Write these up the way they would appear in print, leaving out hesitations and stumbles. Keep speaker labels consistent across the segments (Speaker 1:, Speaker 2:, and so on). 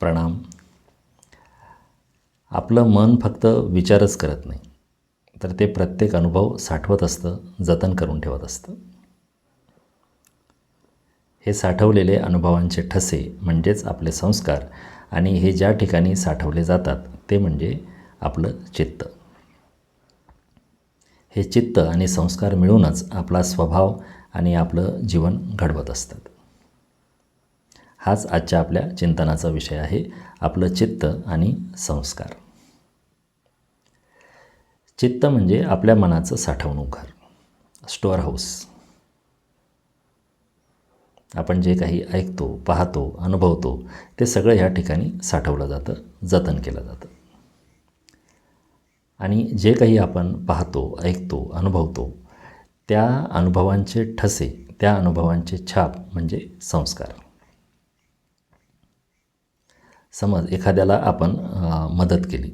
Speaker 1: प्रणाम. आपलं मन फक्त विचारच करत नाही, तर ते प्रत्येक अनुभव साठवत असतं, जतन करून ठेवत असतं. हे साठवलेले अनुभवांचे ठसे म्हणजेच आपले संस्कार आणि हे ज्या ठिकाणी साठवले जातात ते म्हणजे आपलं चित्त. हे चित्त आणि संस्कार मिळूनच आपला स्वभाव आणि आपलं जीवन घडवत असतात. हाच आजच्या आपल्या चिंतनाचा विषय आहे, आपलं चित्त आणि संस्कार. चित्त म्हणजे आपल्या मनाचं साठवणूक घर, स्टोअर हाऊस. आपण जे काही ऐकतो, पाहतो, अनुभवतो ते सगळं ह्या ठिकाणी साठवलं जातं, जतन केलं जातं. आणि जे काही आपण पाहतो, ऐकतो, अनुभवतो त्या अनुभवांचे ठसे, त्या अनुभवांचे छाप म्हणजे संस्कार. समज एखाद्याला आपण मदत केली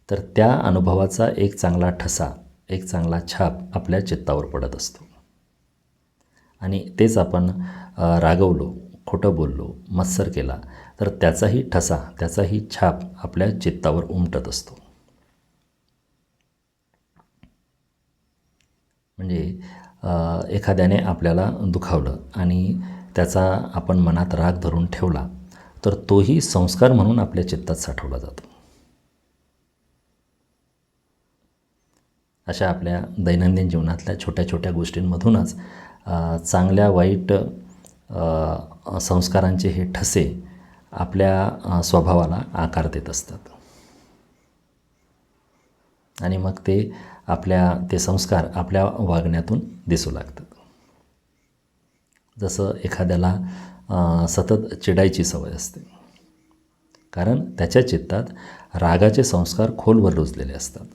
Speaker 1: तर त्या अनुभवाचा एक चांगला ठसा, एक चांगला छाप आपल्या चित्तावर पडत असतो. आणि तेच आपण रागवलो, खोटं बोललो, मत्सर केला तर त्याचाही ठसा, त्याचाही छाप आपल्या चित्तावर उमटत असतो. म्हणजे एखाद्याने आपल्याला दुखावलं आणि त्याचा आपण मनात राग धरून ठेवला तर तोही संस्कार म्हणून आपल्या चित्तात साठवला जातो. अशा आपल्या दैनंदिन जीवनातल्या छोट्या छोट्या गोष्टींमधूनच चांगल्या वाईट संस्कारांचे हे ठसे आपल्या स्वभावाला आकार देत असतात. आणि मग ते संस्कार आपल्या वागण्यातून दिसू लागतात. जसं एखाद्याला सतत चिडायची सवय असते, कारण त्याच्या चित्तात रागाचे संस्कार खोलवर रुजलेले असतात.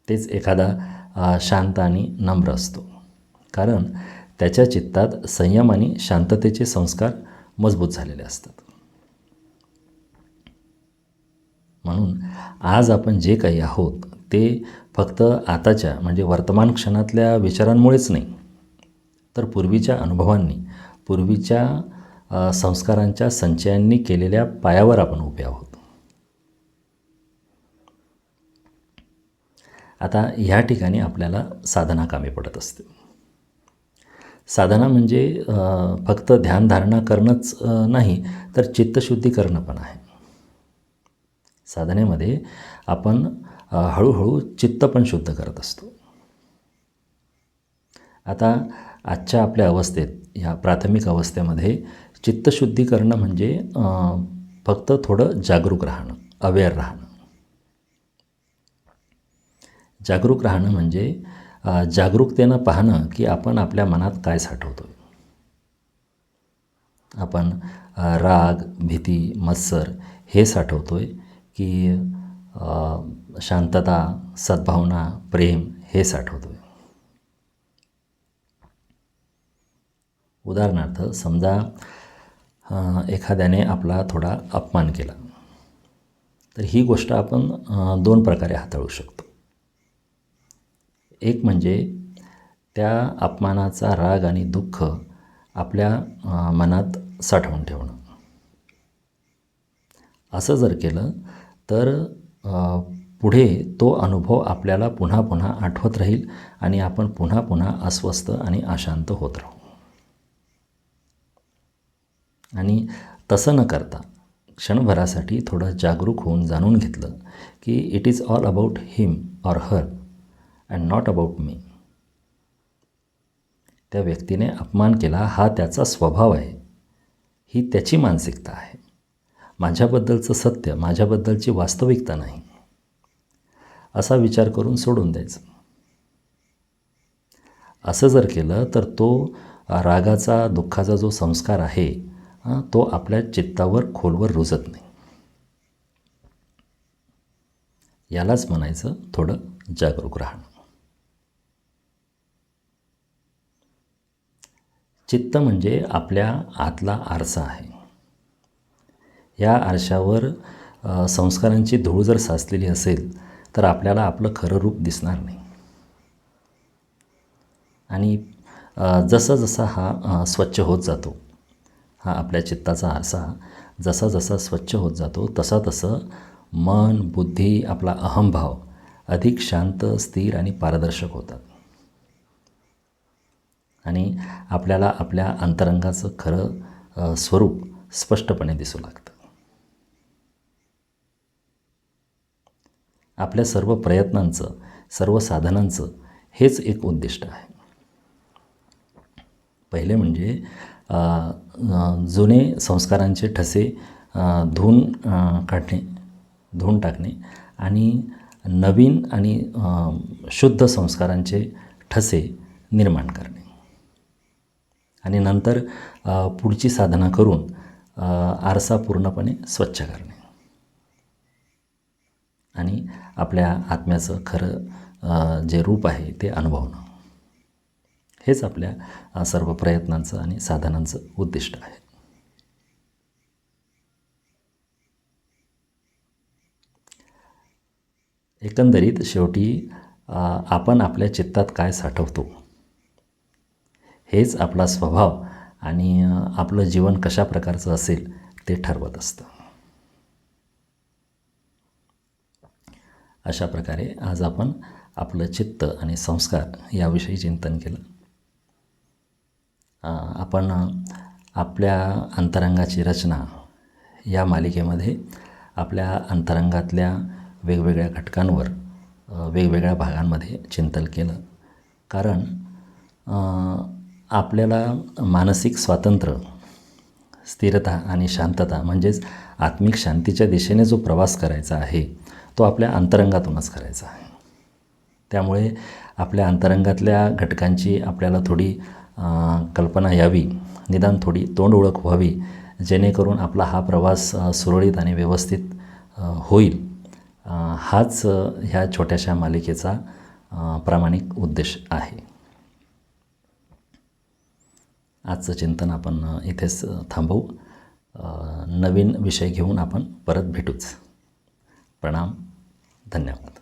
Speaker 1: तेच एखादा शांत आणि नम्र असतो, कारण त्याच्या चित्तात संयम आणि शांततेचे संस्कार मजबूत झालेले असतात. म्हणून आज आपण जे काही आहोत ते फक्त आताच्या म्हणजे वर्तमान क्षणातल्या विचारांमुळेच नाही, तर पूर्वीच्या अनुभवांनी, पूर्वीच्या संस्कारांच्या संचयांनी केलेल्या पायावर आपण उभे आहोत. आता ह्या ठिकाणी आपल्याला साधना कामी पडत असते. साधना म्हणजे फक्त ध्यानधारणा करणंच नाही, तर चित्तशुद्धी करणं पण आहे. साधनेमध्ये आपण हळूहळू चित्त पण शुद्ध करत असतो. आता आजच्या आपल्या अवस्थेत, ह्या प्राथमिक अवस्थेमध्ये चित्तशुद्धी करणं म्हणजे फक्त थोडं जागरूक राहणं, अवेअर राहणं. जागरूक राहणं म्हणजे जागरूकतेनं पाहणं की आपण आपल्या मनात काय साठवतो. आपण राग, भीती, मत्सर हे साठवतो आहे की शांतता, सद्भावना, प्रेम हे साठवतो आहे. उदाहरणार्थ समजा एखाद्याने आपला थोडा अपमान केला, तर ही गोष्ट आपण दोन प्रकारे हाताळू शकतो. एक म्हणजे त्या अपमानाचा राग आणि दुःख आपल्या मनात साठवून ठेवणं. असं जर केलं तर पुढे तो अनुभव आपल्याला पुन्हा पुन्हा आठवत राहील आणि आपण पुन्हा पुन्हा अस्वस्थ आणि अशांत होत राहू. आणि तसं न करता क्षणभरासाठी थोडं जागरूक होऊन जाणून घेतलं की it is all about him or her and not about me. त्या व्यक्तीने अपमान केला हा त्याचा स्वभाव आहे, ही त्याची मानसिकता आहे, माझ्याबद्दलचं सत्य, माझ्याबद्दलची वास्तविकता नाही, असा विचार करून सोडून द्यायचं. असं जर केलं तर तो रागाचा, दुःखाचा जो संस्कार आहे तो आपल्या चित्तावर खोलवर रुजत नाही. यालाच म्हणायचं थोडं जागरूक राहणं. चित्त म्हणजे आपल्या आतला आरसा आहे. या आरशावर संस्कारांची धूळ जर साचलेली असेल तर आपल्याला आपलं खरं रूप दिसणार नाही. आणि जसा जसा हा स्वच्छ होत जातो, हा आपल्या चित्ताचा आरसा जसा जसा स्वच्छ होत जातो तसा तसं मन, बुद्धी, आपला अहंभाव अधिक शांत, स्थिर आणि पारदर्शक होतात. आणि आपल्याला आपल्या अंतरंगाचं खरं स्वरूप स्पष्टपणे दिसू लागतं. आपल्या सर्व प्रयत्नांचं, सर्व साधनांचं हेच एक उद्दिष्ट आहे. पहिले म्हणजे जुने संस्कारांचे ठसे धुवून टाकणे आणि नवीन आणि शुद्ध संस्कारांचे ठसे निर्माण करणे. आणि नंतर पुढची साधना करून आरसा पूर्णपणे स्वच्छ करणे आणि आपल्या आत्म्याचं खरं जे रूप आहे ते अनुभवणं. हेच आपल्या सर्व प्रयत्नांचं आणि साधनांचं उद्दिष्ट आहे. एकंदरीत शेवटी आपण आपल्या चित्तात काय साठवतो हेच आपला स्वभाव आणि आपलं जीवन कशा प्रकारचं असेल ते ठरवत असतं. अशा प्रकारे आज आपण आपलं चित्त आणि संस्कार याविषयी चिंतन केलं. आपण आपल्या अंतरंगाची रचना या मालिकेमध्ये आपल्या अंतरंगातल्या वेगवेगळ्या घटकांवर वेगवेगळ्या भागांमध्ये चिंतन केलं. कारण आपल्याला मानसिक स्वातंत्र्य, स्थिरता आणि शांतता म्हणजेच आत्मिक शांतीच्या दिशेने जो प्रवास करायचा आहे तो आपल्या अंतरंगातूनच करायचा आहे. त्यामुळे आपल्या अंतरंगातल्या घटकांची आपल्याला थोडी कल्पना यावी, निदान थोडी तोंड ओळख व्हावी, जेणेकरून आपला हा प्रवास सुरळीत आणि व्यवस्थित होईल. हाच ह्या छोट्याशा मालिकेचा प्रामाणिक उद्देश आहे. आजचं चिंतन आपण इथेच थांबवू. नवीन विषय घेऊन आपण परत भेटूच. प्रणाम. धन्यवाद.